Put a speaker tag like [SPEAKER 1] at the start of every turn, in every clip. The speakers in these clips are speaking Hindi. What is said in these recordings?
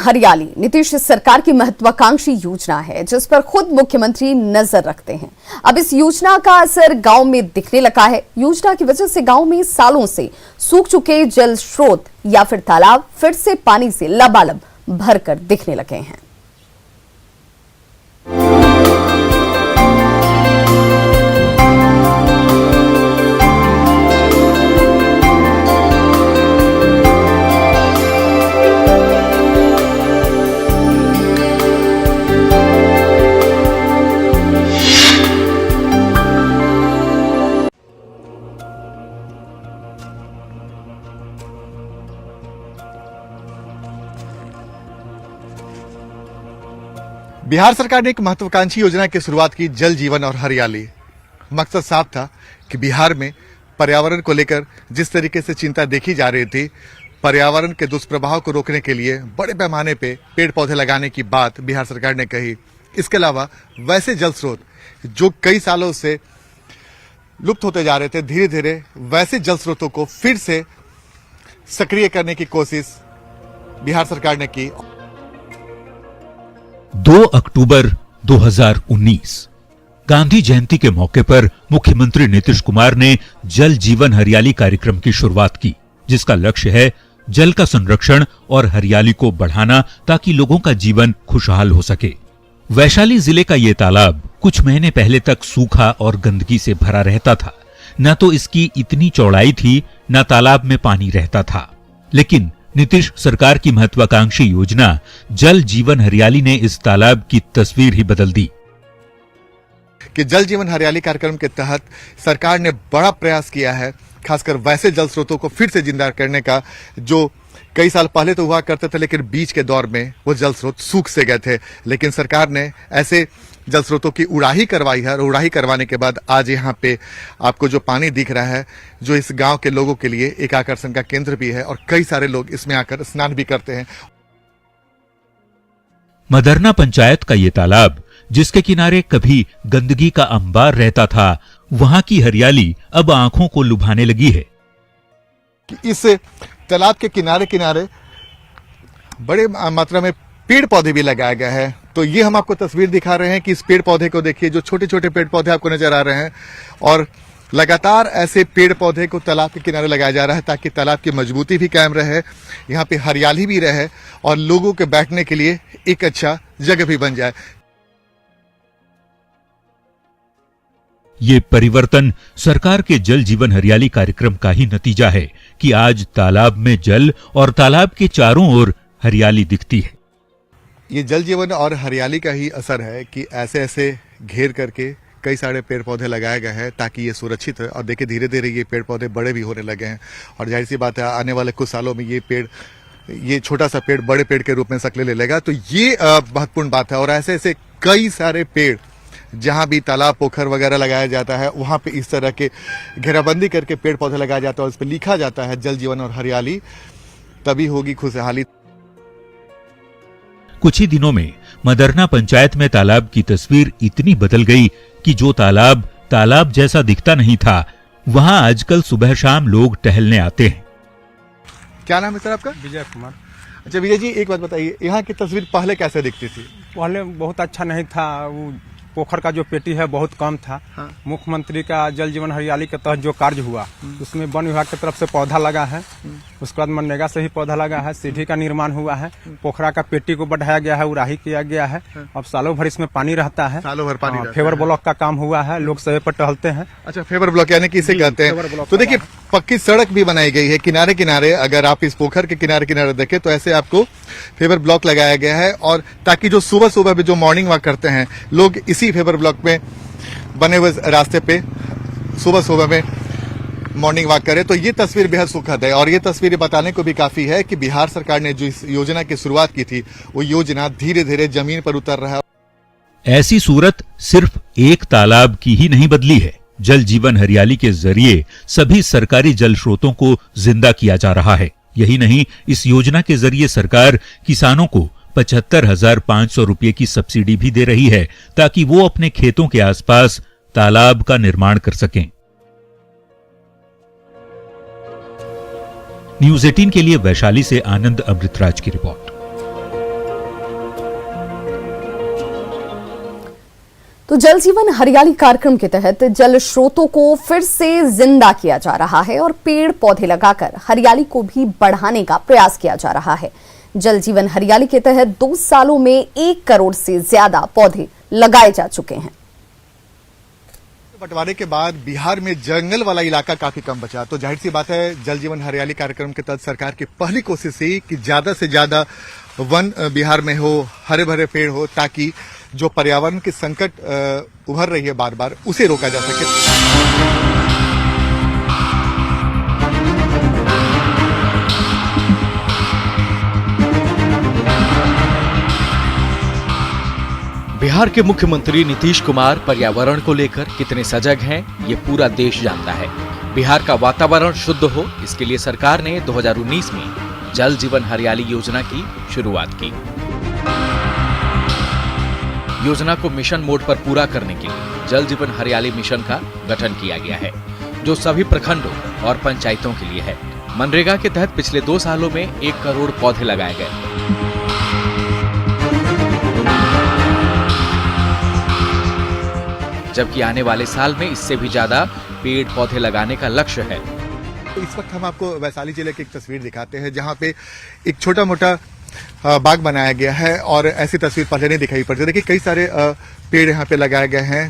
[SPEAKER 1] हरियाली नीतीश सरकार की महत्वाकांक्षी योजना है जिस पर खुद मुख्यमंत्री नजर रखते हैं। अब इस योजना का असर गांव में दिखने लगा है। योजना की वजह से गांव में सालों से सूख चुके जल स्रोत या फिर तालाब फिर से पानी से लबालब भरकर दिखने लगे हैं।
[SPEAKER 2] बिहार सरकार ने एक महत्वाकांक्षी योजना की शुरुआत की, जल जीवन और हरियाली। मकसद साफ था कि बिहार में पर्यावरण को लेकर जिस तरीके से चिंता देखी जा रही थी, पर्यावरण के दुष्प्रभाव को रोकने के लिए बड़े पैमाने पे पेड़ पौधे लगाने की बात बिहार सरकार ने कही। इसके अलावा वैसे जल स्रोत जो कई सालों से लुप्त होते जा रहे थे, धीरे धीरे वैसे जल स्रोतों को फिर से सक्रिय करने की कोशिश बिहार सरकार ने की।
[SPEAKER 3] 2 अक्टूबर 2019 गांधी जयंती के मौके पर मुख्यमंत्री नीतीश कुमार ने जल जीवन हरियाली कार्यक्रम की शुरुआत की, जिसका लक्ष्य है जल का संरक्षण और हरियाली को बढ़ाना ताकि लोगों का जीवन खुशहाल हो सके। वैशाली जिले का ये तालाब कुछ महीने पहले तक सूखा और गंदगी से भरा रहता था। न तो इसकी इतनी चौड़ाई थी, न तालाब में पानी रहता था। लेकिन नीतीश सरकार की महत्वाकांक्षी योजना जल जीवन हरियाली ने इस तालाब की तस्वीर ही बदल दी।
[SPEAKER 2] कि जल जीवन हरियाली कार्यक्रम के तहत सरकार ने बड़ा प्रयास किया है, खासकर वैसे जल स्रोतों को फिर से जिंदा करने का, जो कई साल पहले तो हुआ करते थे लेकिन बीच के दौर में वो जल स्रोत सूख से गए थे। लेकिन सरकार ने ऐसे जल स्रोतों की उड़ाही करवाई है और उड़ाही करवाने के बाद आज यहाँ पे आपको जो पानी दिख रहा है, जो इस गांव के लोगों के लिए एक आकर्षण का केंद्र भी है और कई सारे लोग इसमें आकर स्नान भी करते हैं।
[SPEAKER 3] मदरना पंचायत का ये तालाब, जिसके किनारे कभी गंदगी का अंबार रहता था, वहां की हरियाली अब आंखों को लुभाने लगी है।
[SPEAKER 2] इस तालाब के किनारे किनारे बड़े मात्रा में पेड़ पौधे भी लगाए गए हैं। तो ये हम आपको तस्वीर दिखा रहे हैं कि इस पेड़ पौधे को देखिए, जो छोटे छोटे पेड़ पौधे आपको नजर आ रहे हैं, और लगातार ऐसे पेड़ पौधे को तालाब के किनारे लगाया जा रहा है ताकि तालाब की मजबूती भी कायम रहे, यहाँ पे हरियाली भी रहे और लोगों के बैठने के लिए एक अच्छा जगह भी बन जाए।
[SPEAKER 3] ये परिवर्तन सरकार के जल जीवन हरियाली कार्यक्रम का ही नतीजा है कि आज तालाब में जल और तालाब के चारों ओर हरियाली दिखती है।
[SPEAKER 2] ये जल जीवन और हरियाली का ही असर है कि ऐसे ऐसे घेर करके कई सारे पेड़ पौधे लगाए गए हैं ताकि ये सुरक्षित है। और देखिए धीरे धीरे ये पेड़ पौधे बड़े भी होने लगे हैं और जाहिर सी बात है आने वाले कुछ सालों में ये छोटा सा पेड़ बड़े पेड़ के रूप में शक्ल ले लेगा। तो ये महत्वपूर्ण बात है। और ऐसे ऐसे कई सारे पेड़ जहां भी तालाब पोखर वगैरह लगाया जाता है, वहां पे इस तरह के घेराबंदी करके पेड़ पौधे लगाया जाता है और उस पर लिखा जाता है जल जीवन और हरियाली, तभी होगी खुशहाली।
[SPEAKER 3] कुछ ही दिनों में मदरना पंचायत में तालाब की तस्वीर इतनी बदल गई कि जो तालाब जैसा दिखता नहीं था, वहां आजकल सुबह शाम लोग टहलने आते हैं।
[SPEAKER 2] क्या नाम है सर आपका?
[SPEAKER 4] विजय कुमार।
[SPEAKER 2] अच्छा विजय जी, एक बात बताइए, यहाँ की तस्वीर पहले कैसे दिखती थी?
[SPEAKER 4] पहले बहुत अच्छा नहीं था। वो पोखर का जो पेटी है बहुत कम था।
[SPEAKER 2] हाँ।
[SPEAKER 4] मुख्यमंत्री का जल जीवन हरियाली के तहत जो कार्य हुआ उसमें वन विभाग की तरफ से पौधा लगा है, उसके बाद मनरेगा से ही पौधा लगा है, सीढ़ी का निर्माण हुआ है, पोखरा का पेटी को बढ़ाया गया है, उड़ाही किया गया है। अब सालों भर इसमें पानी रहता है।
[SPEAKER 2] सालों भर पानी रहता है।
[SPEAKER 4] फेवर ब्लॉक का काम हुआ है, लोग सड़क पर टहलते हैं।
[SPEAKER 2] अच्छा, फेवर ब्लॉक यानी कि इसे कहते हैं। तो देखिए पक्की सड़क भी बनाई गई है किनारे किनारे। अगर आप इस पोखर के किनारे किनारे देखें तो ऐसे आपको फेवर ब्लॉक लगाया गया है, और ताकि जो सुबह सुबह भी जो मॉर्निंग वॉक करते हैं लोग इसी फेवर ब्लॉक में बने हुए रास्ते पे सुबह सुबह में मॉर्निंग वॉक करें। तो ये तस्वीर बेहद सुखद है और ये तस्वीर बताने को भी काफी है कि बिहार सरकार ने जो इस योजना की शुरुआत की थी वो योजना धीरे धीरे जमीन पर उतर रहा है।
[SPEAKER 3] ऐसी सूरत सिर्फ एक तालाब की ही नहीं बदली है। जल जीवन हरियाली के जरिए सभी सरकारी जल स्रोतों को जिंदा किया जा रहा है। यही नहीं, इस योजना के जरिए सरकार किसानों को 75,500 रुपये की सब्सिडी भी दे रही है ताकि वो अपने खेतों के आसपास तालाब का निर्माण कर सकें। न्यूज़ 18 के लिए वैशाली से आनंद अमृतराज की रिपोर्ट।
[SPEAKER 1] तो जल जीवन हरियाली कार्यक्रम के तहत जल स्रोतों को फिर से जिंदा किया जा रहा है और पेड़ पौधे लगाकर हरियाली को भी बढ़ाने का प्रयास किया जा रहा है। जल जीवन हरियाली के तहत 2 सालों में 1 करोड़ से ज्यादा पौधे लगाए जा चुके हैं।
[SPEAKER 2] बंटवारे के बाद बिहार में जंगल वाला इलाका काफी कम बचा, तो जाहिर सी बात है जल जीवन हरियाली कार्यक्रम के तहत सरकार की पहली कोशिश थी कि ज्यादा से ज्यादा वन बिहार में हो, हरे भरे पेड़ हो, ताकि जो पर्यावरण की संकट उभर रही है बार बार, उसे रोका जा सके।
[SPEAKER 5] बिहार के मुख्यमंत्री नीतीश कुमार पर्यावरण को लेकर कितने सजग हैं, ये पूरा देश जानता है। बिहार का वातावरण शुद्ध हो, इसके लिए सरकार ने 2019 में जल जीवन हरियाली योजना की शुरुआत की। योजना को मिशन मोड पर पूरा करने के लिए जल जीवन हरियाली मिशन का गठन किया गया है, जो सभी प्रखंडों और पंचायतों के लिए है। मनरेगा के तहत पिछले 2 सालों में 1 करोड़ पौधे लगाए गए। जबकि आने वाले साल में इससे भी ज्यादा पेड़ पौधे लगाने का लक्ष्य है।
[SPEAKER 2] तो इस वक्त हम आपको वैशाली जिले की एक तस्वीर दिखाते हैं, जहां पे एक छोटा मोटा बाग बनाया गया है और ऐसी तस्वीर पहले नहीं दिखाई पड़ती। देखिए कई सारे पेड़ यहाँ पे लगाए गए हैं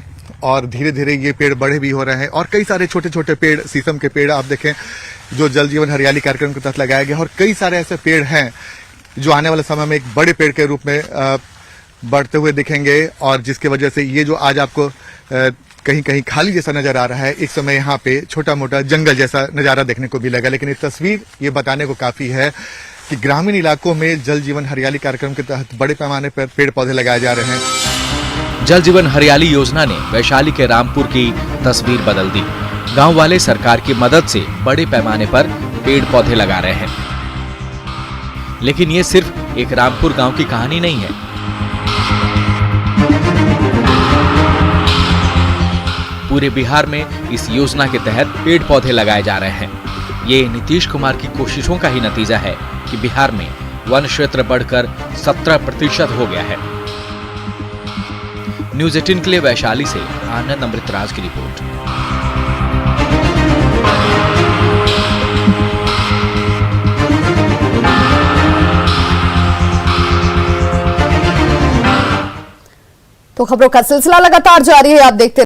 [SPEAKER 2] और धीरे धीरे ये पेड़ बड़े भी हो रहे हैं और कई सारे छोटे छोटे पेड़, शीशम के पेड़ आप देखें जो जल जीवन हरियाली कार्यक्रम के तहत लगाए गए, और कई सारे ऐसे पेड़ हैं जो आने वाले समय में एक बड़े पेड़ के रूप में बढ़ते हुए दिखेंगे, और जिसकी वजह से ये जो आज आपको कहीं कहीं खाली जैसा नजर आ रहा है, एक समय यहाँ पे छोटा मोटा जंगल जैसा नजारा देखने को भी लगा। लेकिन ये तस्वीर ये बताने को काफी है कि ग्रामीण इलाकों में जल जीवन हरियाली कार्यक्रम के तहत बड़े पैमाने पर पेड़ पौधे लगाए जा रहे हैं।
[SPEAKER 5] जल जीवन हरियाली योजना ने वैशाली के रामपुर की तस्वीर बदल दी। गांव वाले सरकार की मदद से बड़े पैमाने पर पेड़ पौधे लगा रहे हैं। लेकिन ये सिर्फ एक रामपुर गांव की कहानी नहीं है। पूरे बिहार में इस योजना के तहत पेड़ पौधे लगाए जा रहे हैं। ये नीतीश कुमार की कोशिशों का ही नतीजा है कि बिहार में वन क्षेत्र बढ़कर 17% हो गया है। न्यूज़ 18 के लिए वैशाली से आनंद अमृतराज की रिपोर्ट।
[SPEAKER 1] तो खबरों का सिलसिला लगातार जारी है, आप देखते